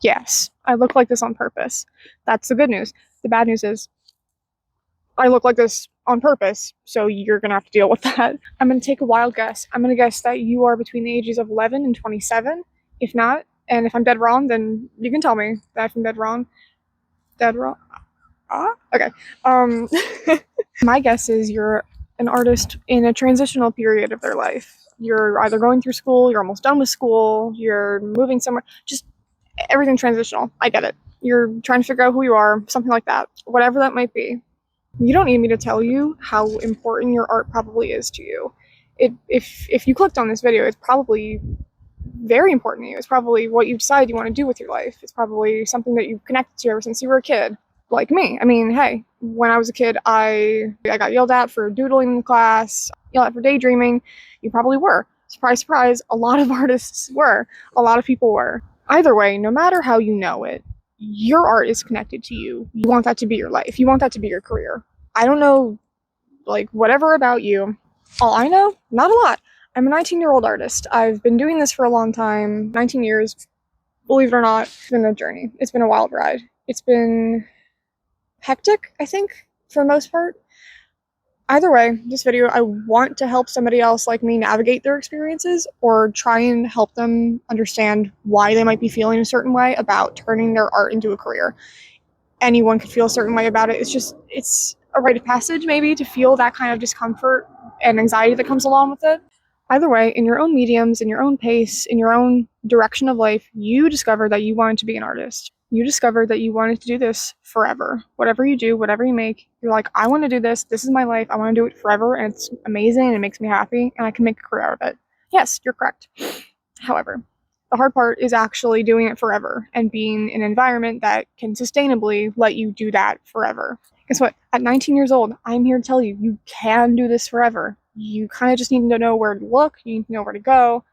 Yes, I look like this on purpose. That's the good news. The bad news is I look like this on purpose, so you're gonna have to deal with that. I'm gonna take a wild guess. I'm gonna guess that you are between the ages of 11 and 27. If not, and if I'm dead wrong, then you can tell me that I'm dead wrong. Dead wrong. Okay. Um, my guess is you're an artist in a transitional period of their life. You're either going through school, you're almost done with school, you're moving somewhere, just everything transitional. I get it. You're trying to figure out who you are, something like that, whatever that might be. You don't need me to tell you how important your art probably is to you. If you clicked on this video, it's probably very important to you. It's probably what you decide you want to do with your life. It's probably something that you've connected to ever since you were a kid. Like me. I mean, hey, when I was a kid, I got yelled at for doodling in class, yelled at for daydreaming. You probably were. Surprise, surprise, a lot of artists were. A lot of people were. Either way, no matter how you know it, your art is connected to you. You want that to be your life. You want that to be your career. I don't know, like, whatever about you. All I know, not a lot. I'm a 19-year-old artist. I've been doing this for a long time, 19 years. Believe it or not, it's been a journey. It's been a wild ride. It's been hectic, I think, for the most part. Either way, this video, I want to help somebody else like me navigate their experiences or try and help them understand why they might be feeling a certain way about turning their art into a career. Anyone could feel a certain way about it. It's a rite of passage, maybe, to feel that kind of discomfort and anxiety that comes along with it. Either way, in your own mediums, in your own pace, in your own direction of life, you discovered that you wanted to be an artist. You discovered that you wanted to do this forever. Whatever you do, whatever you make, you're like, I want to do this. This is my life. I want to do it forever. And it's amazing. And it makes me happy. And I can make a career out of it. Yes, you're correct. However, the hard part is actually doing it forever and being in an environment that can sustainably let you do that forever. Guess what? At 19 years old, I'm here to tell you, you can do this forever. You kind of just need to know where to look. You need to know where to go.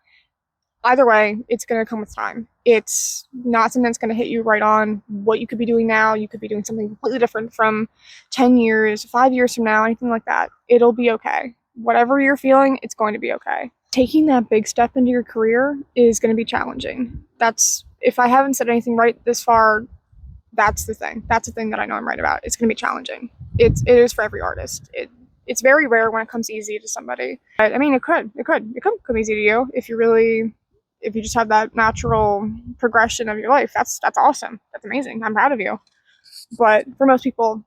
Either way, it's going to come with time. It's not something that's going to hit you right on what you could be doing now. You could be doing something completely different from 10 years, 5 years from now, anything like that. It'll be okay. Whatever you're feeling, it's going to be okay. Taking that big step into your career is going to be challenging. If I haven't said anything right this far, that's the thing. That's the thing that I know I'm right about. It's going to be challenging. It is for every artist. It's very rare when it comes easy to somebody. But, I mean, it could come easy to you if you just have that natural progression of your life. That's awesome. That's amazing. I'm proud of you. But for most people,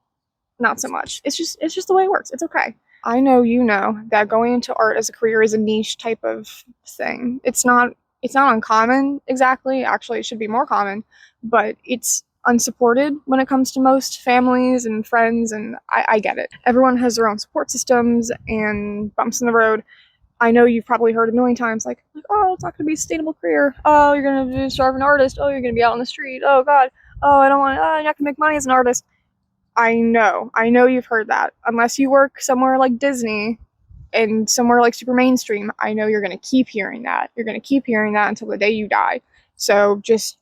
not so much. It's just the way it works. It's okay. I know you know that going into art as a career is a niche type of thing. It's not uncommon exactly. Actually, it should be more common, but it's unsupported when it comes to most families and friends, and I get it. Everyone has their own support systems and bumps in the road. I know you've probably heard a million times, like, oh, it's not going to be a sustainable career. Oh, you're going to be a starving artist. Oh, you're going to be out on the street. Oh, God. Oh, you're not going to make money as an artist. I know you've heard that. Unless you work somewhere like Disney and somewhere like super mainstream, I know you're going to keep hearing that. You're going to keep hearing that until the day you die. So just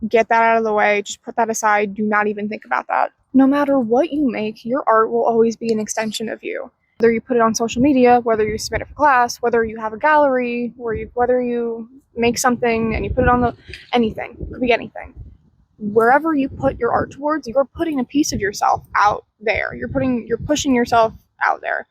get that out of the way. Just put that aside. Do not even think about that. No matter what you make, your art will always be an extension of you. Whether you put it on social media, whether you submit it for class, whether you have a gallery, whether you make something and you put it on anything. It could be anything. Wherever you put your art towards, you're putting a piece of yourself out there. You're pushing yourself out there,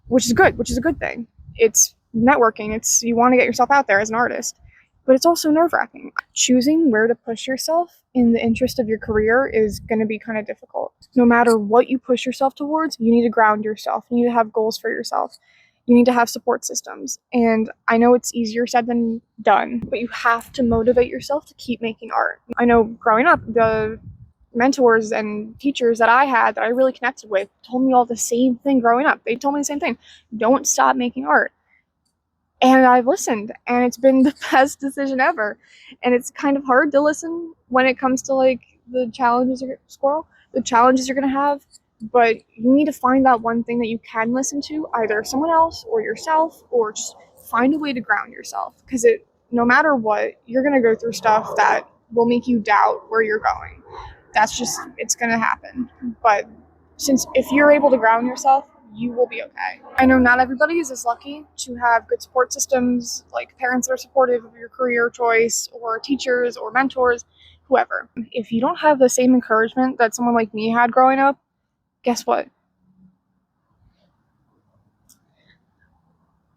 which is a good thing. It's networking. You want to get yourself out there as an artist, but it's also nerve-wracking. Choosing where to push yourself in the interest of your career is going to be kind of difficult. No matter what you push yourself towards, you need to ground yourself. You need to have goals for yourself. You need to have support systems. And I know it's easier said than done, but you have to motivate yourself to keep making art. I know growing up, the mentors and teachers that I had that I really connected with told me all the same thing growing up. They told me the same thing. Don't stop making art. And I've listened, and it's been the best decision ever. And it's kind of hard to listen when it comes to like the challenges you're going to have. But you need to find that one thing that you can listen to, either someone else or yourself, or just find a way to ground yourself. Because no matter what, you're going to go through stuff that will make you doubt where you're going. It's going to happen. But if you're able to ground yourself, you will be okay. I know not everybody is as lucky to have good support systems, like parents that are supportive of your career choice, or teachers or mentors whoever. If you don't have the same encouragement that someone like me had growing up, guess what?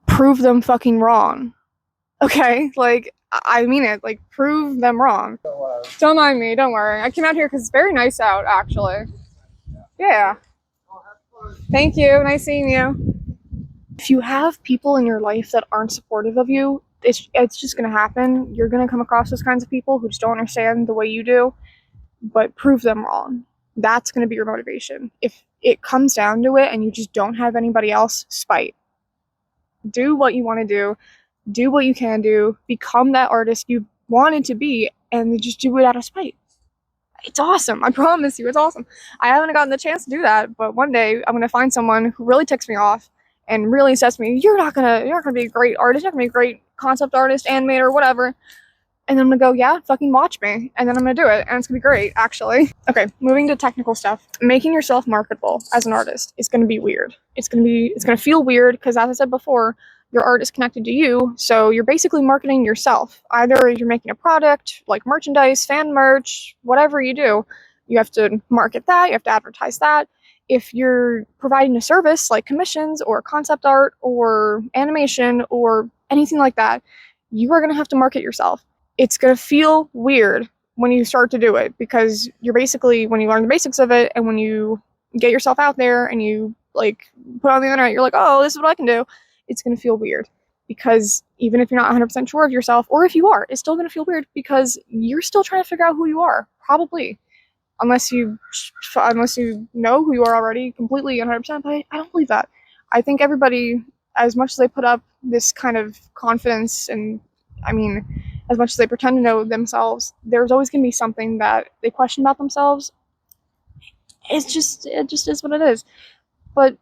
Prove them fucking wrong. Okay? Like, I mean it. Like, prove them wrong. Don't mind me. Don't worry. I came out here because it's very nice out, actually. Yeah. Thank you. Nice seeing you. If you have people in your life that aren't supportive of you, it's just going to happen. You're going to come across those kinds of people who just don't understand the way you do, but prove them wrong. That's going to be your motivation. If it comes down to it and you just don't have anybody else, spite. Do what you want to do what you can do, become that artist you wanted to be, and just do it out of spite. It's awesome. I promise you, it's awesome. I haven't gotten the chance to do that, but one day I'm gonna find someone who really ticks me off and really says to me, you're not gonna be a great artist, you're not gonna be a great concept artist, animator, whatever. And then I'm gonna go, yeah, fucking watch me. And then I'm gonna do it, and it's gonna be great, actually. Okay, moving to technical stuff. Making yourself marketable as an artist is gonna be weird. It's gonna feel weird, because as I said before, your art is connected to you, so you're basically marketing yourself. Either you're making a product, like merchandise, fan merch, whatever you do, you have to market that, you have to advertise that. If you're providing a service, like commissions, or concept art, or animation, or anything like that, you are gonna have to market yourself. It's gonna feel weird when you start to do it, because you're basically, when you learn the basics of it, and when you get yourself out there, and you, like, put on the internet, you're like, oh, this is what I can do. It's going to feel weird, because even if you're not 100% sure of yourself, or if you are, it's still going to feel weird, because you're still trying to figure out who you are, probably, unless you know who you are already completely 100%. But I don't believe that. I think everybody, as much as they put up this kind of confidence, and I mean, as much as they pretend to know themselves, there's always going to be something that they question about themselves. It just is what it is. But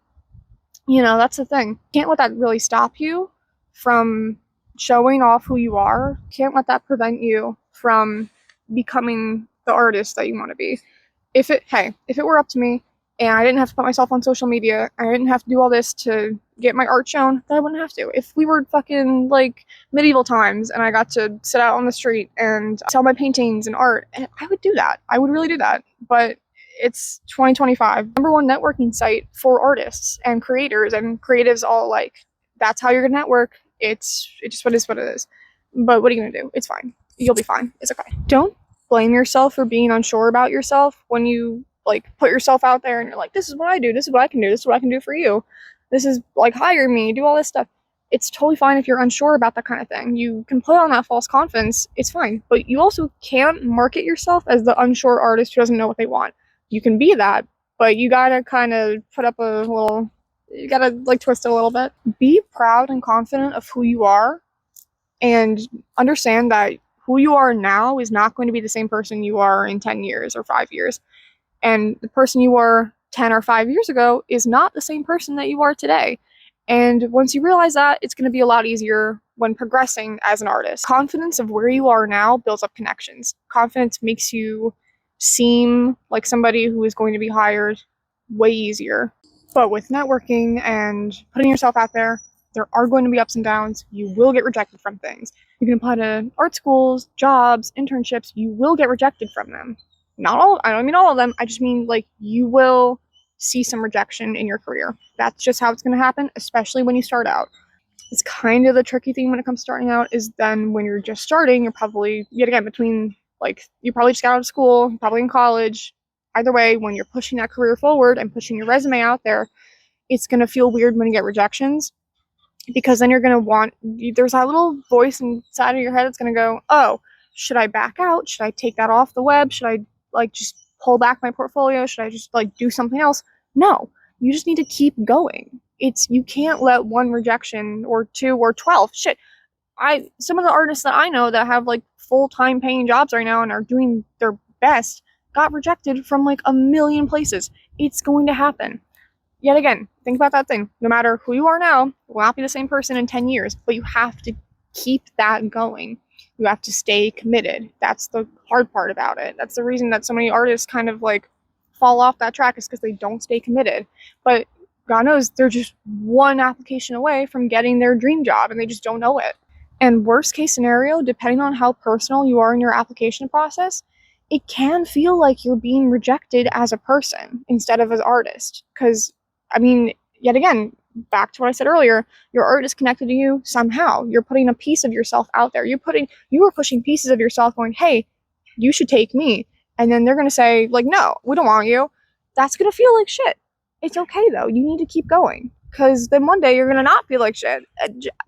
that's the thing. Can't let that really stop you from showing off who you are. Can't let that prevent you from becoming the artist that you want to be. If it were up to me, and I didn't have to put myself on social media, I didn't have to do all this to get my art shown, then I wouldn't have to. If we were fucking, like, medieval times, and I got to sit out on the street and sell my paintings and art, I would do that. I would really do that. But it's 2025. Number one networking site for artists and creators and creatives all alike. That's how you're gonna network. It just what it is. But what are you gonna do? It's fine. You'll be fine. It's okay. Don't blame yourself for being unsure about yourself when you, like, put yourself out there and you're like, this is what I do, this is what I can do, this is what I can do for you. This is, like, hire me, do all this stuff. It's totally fine if you're unsure about that kind of thing. You can play on that false confidence. It's fine. But you also can't market yourself as the unsure artist who doesn't know what they want. You can be that, but you gotta kind of put up you gotta, like, twist it a little bit. Be proud and confident of who you are, and understand that who you are now is not going to be the same person you are in 10 years or 5 years. And the person you were 10 or 5 years ago is not the same person that you are today. And once you realize that, it's going to be a lot easier when progressing as an artist. Confidence of where you are now builds up connections. Confidence makes you seem like somebody who is going to be hired way easier. But with networking and putting yourself out there are going to be ups and downs. You will get rejected from things. You can apply to art schools, jobs, internships. You will get rejected from them. I don't mean all of them. I just mean, like, you will see some rejection in your career. That's just how it's going to happen, especially when you start out. It's kind of the tricky thing when it comes to starting out, is then when you're just starting, you're probably, yet again, between, like, you probably just got out of school, probably in college. Either way, when you're pushing that career forward and pushing your resume out there, it's going to feel weird when you get rejections, because then you're going to there's that little voice inside of your head that's going to go, oh, should I back out? Should I take that off the web? Should I, like, just pull back my portfolio? Should I just, like, do something else? No, you just need to keep going. You can't let one rejection or two or 12. Some of the artists that I know that have, like, full-time paying jobs right now and are doing their best got rejected from, like, a million places. It's going to happen. Yet again, think about that thing. No matter who you are now, you will not be the same person in 10 years, but you have to keep that going. You have to stay committed. That's the hard part about it. That's the reason that so many artists kind of, like, fall off that track, is because they don't stay committed. But God knows they're just one application away from getting their dream job, and they just don't know it. And worst case scenario, depending on how personal you are in your application process, it can feel like you're being rejected as a person instead of as artist. Because, I mean, yet again, back to what I said earlier, your art is connected to you somehow. You're putting a piece of yourself out there. You are pushing pieces of yourself going, hey, you should take me. And then they're going to say, like, no, we don't want you. That's going to feel like shit. It's okay, though. You need to keep going. Because then one day you're going to not feel like shit.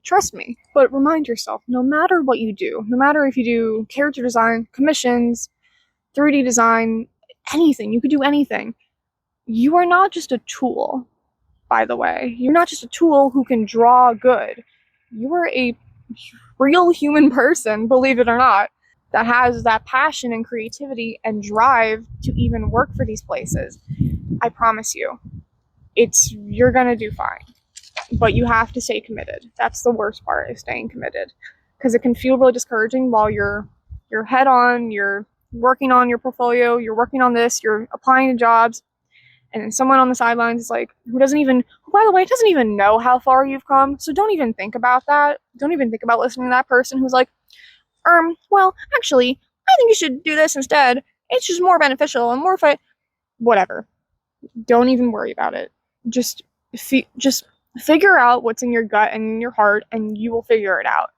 Trust me. But remind yourself, no matter what you do, no matter if you do character design, commissions, 3D design, anything, you could do anything. You are not just a tool, by the way. You're not just a tool who can draw good. You are a real human person, believe it or not, that has that passion and creativity and drive to even work for these places. I promise you, you're gonna do fine. But you have to stay committed. That's the worst part, is staying committed. Because it can feel really discouraging while you're head on, you're working on your portfolio, you're working on this, you're applying to jobs, and then someone on the sidelines is like, who, by the way, doesn't even know how far you've come. So don't even think about that. Don't even think about listening to that person who's like, well, actually, I think you should do this instead. It's just more beneficial and more whatever. Don't even worry about it. Just figure out what's in your gut and in your heart, and you will figure it out.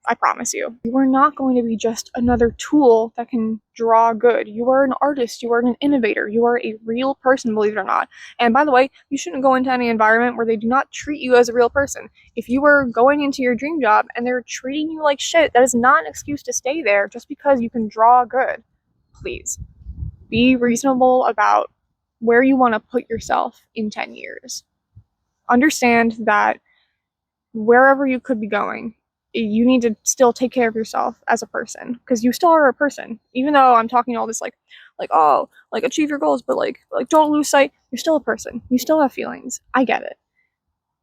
I promise you. You are not going to be just another tool that can draw good. You are an artist. You are an innovator. You are a real person, believe it or not. And by the way, you shouldn't go into any environment where they do not treat you as a real person. If you are going into your dream job and they're treating you like shit, that is not an excuse to stay there just because you can draw good. Please be reasonable about where you want to put yourself in 10 years. Understand that wherever you could be going, you need to still take care of yourself as a person, because you still are a person. Even though I'm talking all this like achieve your goals, but like don't lose sight. You're still a person. You still have feelings. I get it.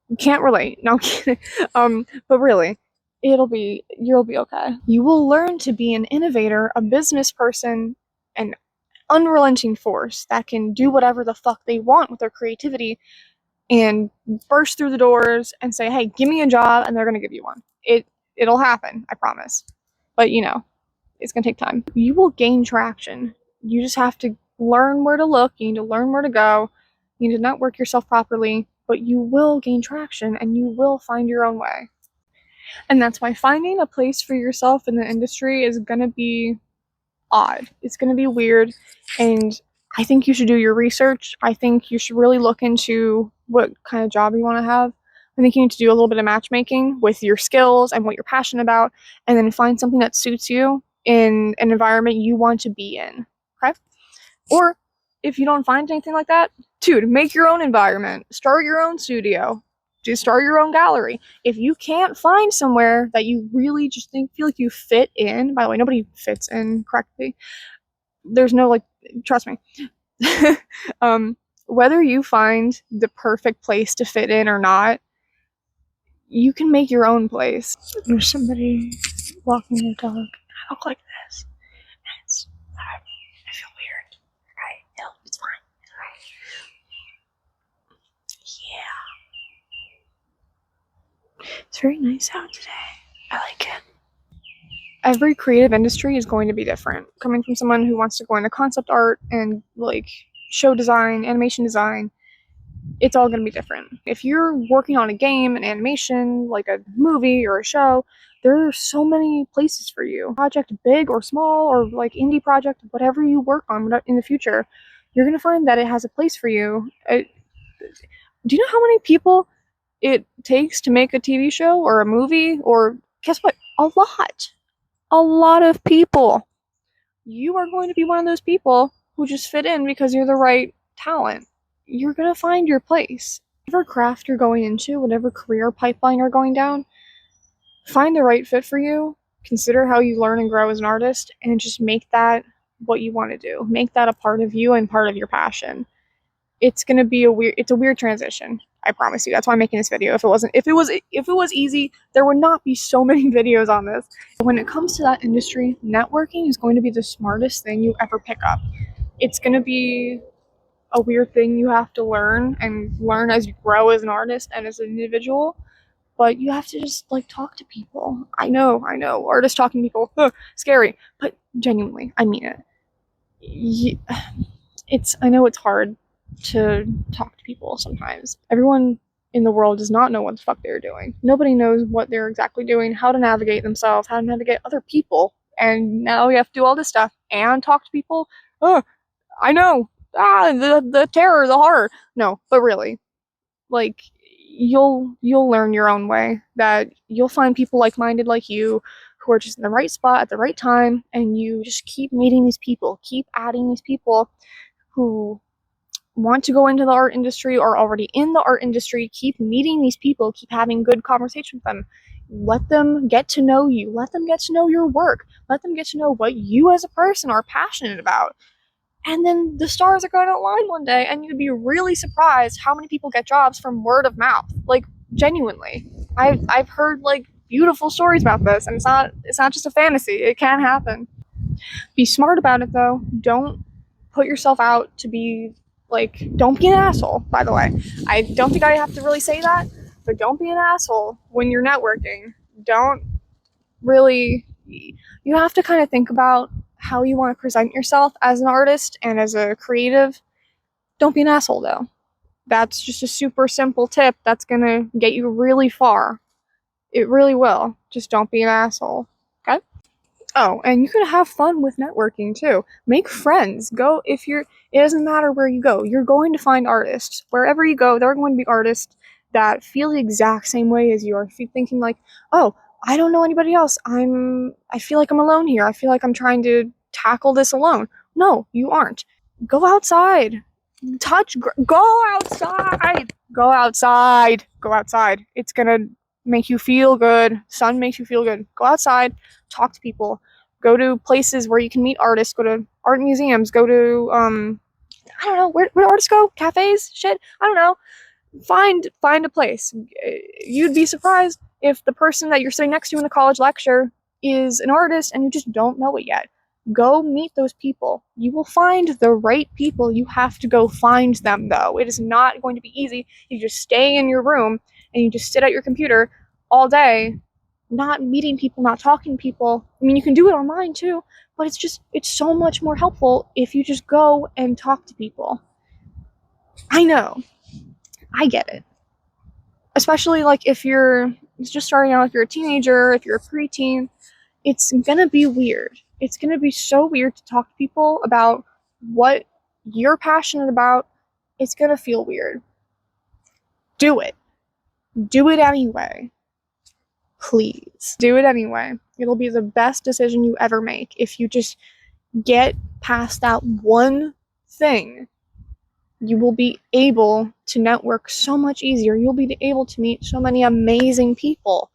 You can't relate. No, I'm kidding. But really, you'll be okay. You will learn to be an innovator, a business person, an unrelenting force that can do whatever the fuck they want with their creativity and burst through the doors and say, hey, give me a job, and they're going to give you one. It'll happen, I promise. But, it's going to take time. You will gain traction. You just have to learn where to look. You need to learn where to go. You need to network yourself properly, but you will gain traction and you will find your own way. And that's why finding a place for yourself in the industry is going to be odd. It's going to be weird, and I think you should do your research. I think you should really look into what kind of job you want to have. I think you need to do a little bit of matchmaking with your skills and what you're passionate about, and then find something that suits you in an environment you want to be in, okay? Or if you don't find anything like that, dude, make your own environment. Start your own studio. Just start your own gallery. If you can't find somewhere that you really just feel like you fit in, by the way, nobody fits in correctly. There's no, trust me. Whether you find the perfect place to fit in or not, you can make your own place. There's somebody walking their dog. I look like this. I feel weird. Right? No, it's fine. Right. Yeah. It's very nice out today. I like it. Every creative industry is going to be different. Coming from someone who wants to go into concept art and show design, animation design, it's all going to be different. If you're working on a game, an animation, like a movie or a show, there are so many places for you. Project big or small, or indie project, whatever you work on in the future, you're going to find that it has a place for you. Do you know how many people it takes to make a TV show or a movie? Or guess what? A lot of people. You are going to be one of those people who just fit in because you're the right talent. You're going to find your place. Whatever craft you're going into, whatever career pipeline you're going down, find the right fit for you. Consider how you learn and grow as an artist, and just make that what you want to do. Make that a part of you and part of your passion. It's going to be a weird transition. I promise you. That's why I'm making this video. If it was easy, there would not be so many videos on this. When it comes to that industry, networking is going to be the smartest thing you ever pick up. It's going to be a weird thing you have to learn as you grow as an artist and as an individual, but you have to just talk to people. I know, artists talking to people, scary, but genuinely, I mean it. I know it's hard to talk to people sometimes. Everyone in the world does not know what the fuck they're doing. Nobody knows what they're exactly doing, how to navigate themselves, how to navigate other people. And now we have to do all this stuff and talk to people. Oh, I know. The terror, the horror. No, but really, like, you'll learn your own way. That you'll find people like-minded like you who are just in the right spot at the right time, and you just keep meeting these people, keep adding these people who want to go into the art industry or already in the art industry. Keep meeting these people, keep having good conversation with them. Let them get to know you, let them get to know your work, let them get to know what you as a person are passionate about. And then the stars are going to align one day, and you'd be really surprised how many people get jobs from word of mouth. Like, genuinely. I've heard like beautiful stories about this, and it's not just a fantasy. It can happen. Be smart about it though. Don't put yourself out to be like, don't be an asshole, by the way. I don't think I have to really say that, but don't be an asshole when you're networking. Don't really, you have to kind of think about how you want to present yourself as an artist and as a creative. Don't be an asshole though. That's just a super simple tip that's gonna get you really far. It really will. Just don't be an asshole. Okay? Oh, and you can have fun with networking too. Make friends. It doesn't matter where you go. You're going to find artists. Wherever you go, there are going to be artists that feel the exact same way as you are. If you're thinking like, oh, I don't know anybody else. I feel like I'm alone here. I feel like I'm trying to tackle this alone. No, you aren't. Go outside. Go outside. Go outside. Go outside. It's gonna make you feel good. Sun makes you feel good. Go outside, talk to people, go to places where you can meet artists, go to art museums, go to I don't know, where do artists go? Cafes? Shit. I don't know. Find a place. You'd be surprised if the person that you're sitting next to in a college lecture is an artist and you just don't know it yet. Go meet those people. You will find the right people. You have to go find them though. It is not going to be easy. You just stay in your room and you just sit at your computer all day, not meeting people, not talking to people. I mean, you can do it online too, but it's so much more helpful if you just go and talk to people. I know. I get it. Especially like if you're just starting out, if you're a teenager, if you're a preteen, it's gonna be weird. It's gonna be so weird to talk to people about what you're passionate about. It's gonna feel weird. Do it. Do it anyway. Please. Do it anyway. It'll be the best decision you ever make if you just get past that one thing. You will be able to network so much easier. You'll be able to meet so many amazing people.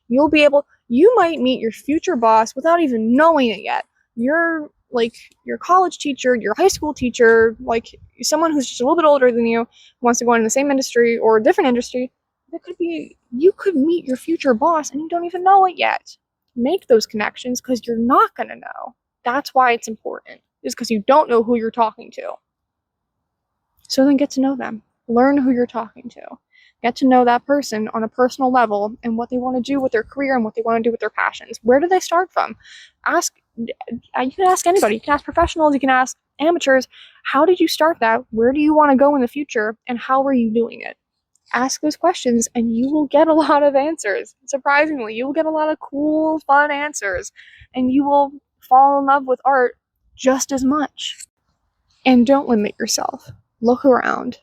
You might meet your future boss without even knowing it yet. Your college teacher, your high school teacher, like someone who's just a little bit older than you, wants to go into the same industry or a different industry. You could meet your future boss and you don't even know it yet. Make those connections because you're not going to know. That's why it's important, is because you don't know who you're talking to. So then get to know them. Learn who you're talking to. Get to know that person on a personal level and what they want to do with their career and what they want to do with their passions. Where do they start from? You can ask anybody. You can ask professionals. You can ask amateurs. How did you start that? Where do you want to go in the future? And how are you doing it? Ask those questions and you will get a lot of answers. Surprisingly, you will get a lot of cool, fun answers. And you will fall in love with art just as much. And don't limit yourself. Look around.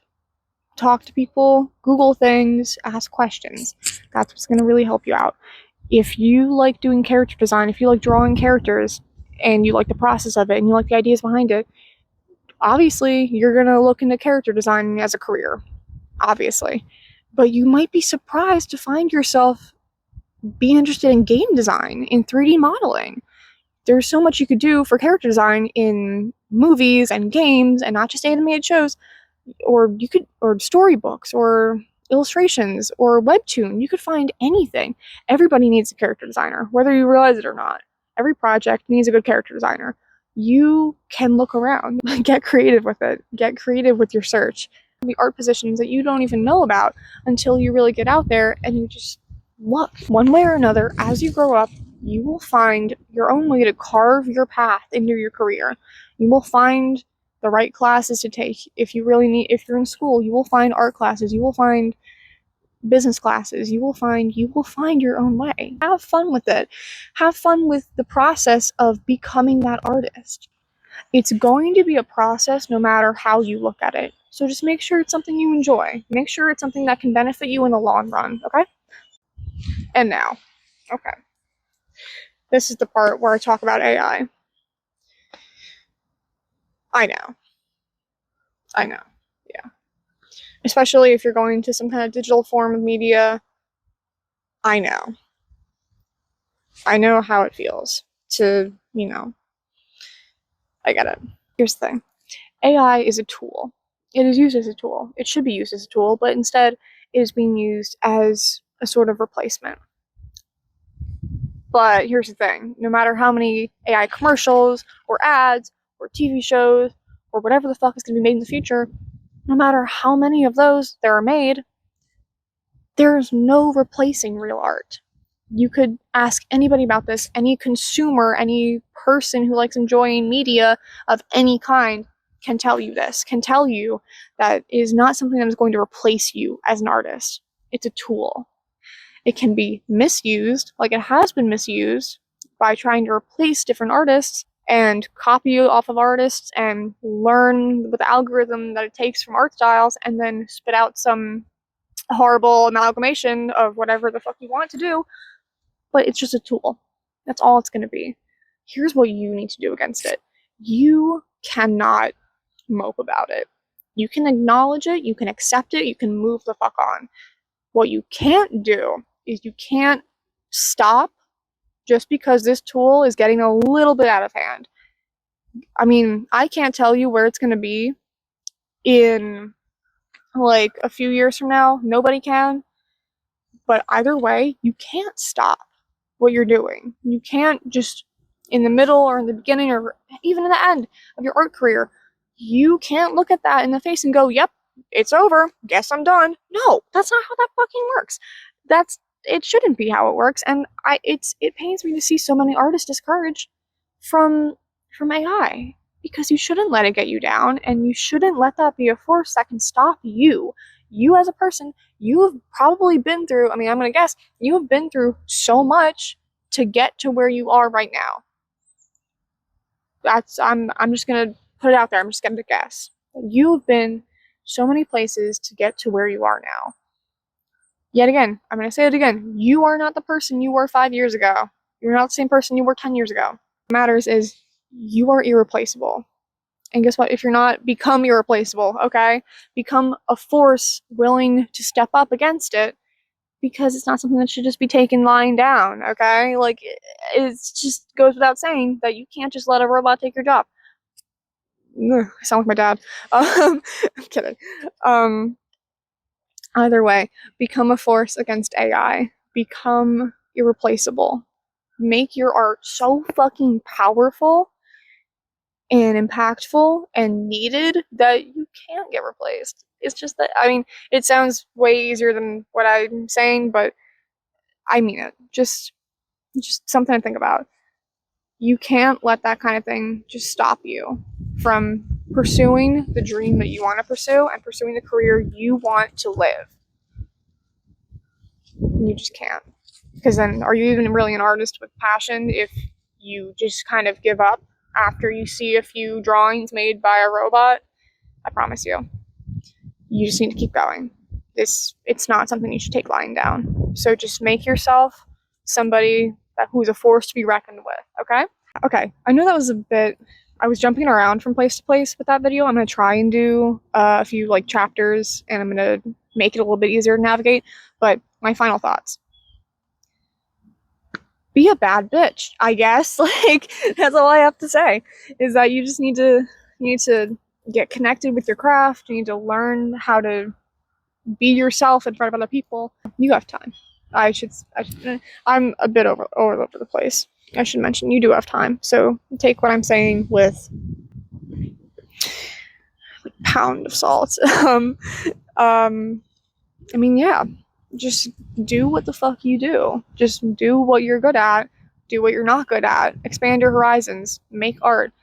Talk to people, Google things, ask questions. That's what's going to really help you out. If you like doing character design, if you like drawing characters, and you like the process of it, and you like the ideas behind it, obviously, you're going to look into character design as a career. Obviously. But you might be surprised to find yourself being interested in game design, in 3D modeling. There's so much you could do for character design in movies and games, and not just animated shows, or storybooks, or illustrations, or webtoon. You could find anything. Everybody needs a character designer, whether you realize it or not. Every project needs a good character designer. You can look around. Get creative with it. Get creative with your search. The art positions that you don't even know about until you really get out there and you just look. One way or another, as you grow up, You will find your own way to carve your path into your career. You will find the right classes to take. If you're in school, you will find art classes, you will find business classes, you will find your own way. Have fun with it. Have fun with the process of becoming that artist. It's going to be a process no matter how you look at it. So just make sure it's something you enjoy. Make sure it's something that can benefit you in the long run, okay? And now, okay. This is the part where I talk about AI. I know. Yeah. Especially if you're going to some kind of digital form of media. I know. I know how it feels to, I get it. Here's the thing. AI is a tool. It is used as a tool. It should be used as a tool, but instead it is being used as a sort of replacement. But here's the thing. No matter how many AI commercials or ads or TV shows or whatever the fuck is going to be made in the future, no matter how many of those there are made, there's no replacing real art. You could ask anybody about this, any consumer, any person who likes enjoying media of any kind can tell you this, can tell you that it is not something that is going to replace you as an artist. It's a tool. It can be misused, like it has been misused, by trying to replace different artists and copy off of artists and learn with the algorithm that it takes from art styles and then spit out some horrible amalgamation of whatever the fuck you want to do. But it's just a tool. That's all it's going to be. Here's what you need to do against it. You cannot mope about it. You can acknowledge it, you can accept it, you can move the fuck on. What you can't do is you can't stop just because this tool is getting a little bit out of hand. I mean, I can't tell you where it's going to be in like a few years from now. Nobody can. But either way, you can't stop what you're doing. You can't just in the middle or in the beginning or even in the end of your art career, you can't look at that in the face and go, yep, it's over. Guess I'm done. No, that's not how that fucking works. It shouldn't be how it works. And it pains me to see so many artists discouraged from AI because you shouldn't let it get you down and you shouldn't let that be a force that can stop you. You as a person, you have probably been through, I'm going to guess, you have been through so much to get to where you are right now. I'm just going to put it out there. I'm just going to guess. You've been so many places to get to where you are now. Yet again, I'm going to say it again. You are not the person you were 5 years ago. You're not the same person you were 10 years ago. What matters is you are irreplaceable. And guess what? If you're not, become irreplaceable, okay? Become a force willing to step up against it because it's not something that should just be taken lying down, okay? Like, it just goes without saying that you can't just let a robot take your job. Ugh, I sound like my dad. I'm kidding. Either way, become a force against AI. Become irreplaceable. Make your art so fucking powerful and impactful and needed that you can't get replaced. It's just that, it sounds way easier than what I'm saying, but I mean it. Just something to think about. You can't let that kind of thing just stop you from pursuing the dream that you want to pursue and pursuing the career you want to live. You just can't. Because then, are you even really an artist with passion if you just kind of give up after you see a few drawings made by a robot? I promise you. You just need to keep going. It's not something you should take lying down. So just make yourself somebody who's a force to be reckoned with, okay? Okay, I know that was I was jumping around from place to place with that video. I'm going to try and do a few chapters and I'm going to make it a little bit easier to navigate. But my final thoughts. Be a bad bitch, I guess. That's all I have to say, is that you just need to get connected with your craft. You need to learn how to be yourself in front of other people. You have time. I'm a bit all over the place. I should mention you do have time. So take what I'm saying with a pound of salt. Yeah. Just do what the fuck you do. Just do what you're good at. Do what you're not good at. Expand your horizons. Make art.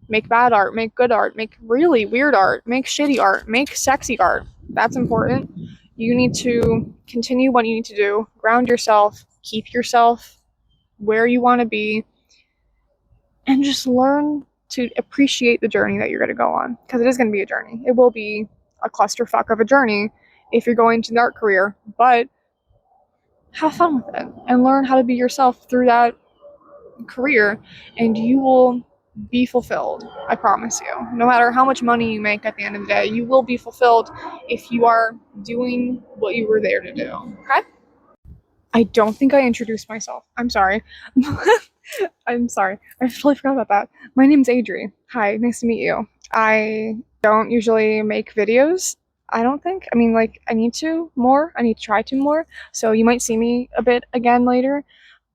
Make bad art. Make good art. Make really weird art. Make shitty art. Make sexy art. That's important. You need to continue what you need to do. Ground yourself. Keep yourself where you want to be. And just learn to appreciate the journey that you're going to go on. Because it is going to be a journey. It will be a clusterfuck of a journey if you're going to the art career. But have fun with it. And learn how to be yourself through that career, and you will be fulfilled. I promise you. No matter how much money you make at the end of the day, you will be fulfilled if you are doing what you were there to do. Okay? I don't think I introduced myself. I'm sorry. I'm sorry. I totally forgot about that. My name's Adri. Hi, nice to meet you. I don't usually make videos. I don't think. I mean, like, I need to more. I need to try to more. So you might see me a bit again later,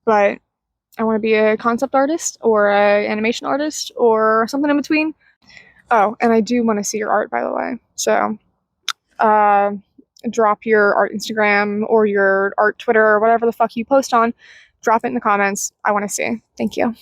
but I want to be a concept artist or an animation artist or something in between. Oh, and I do want to see your art, by the way. So drop your art Instagram or your art Twitter or whatever the fuck you post on. Drop it in the comments. I want to see. Thank you.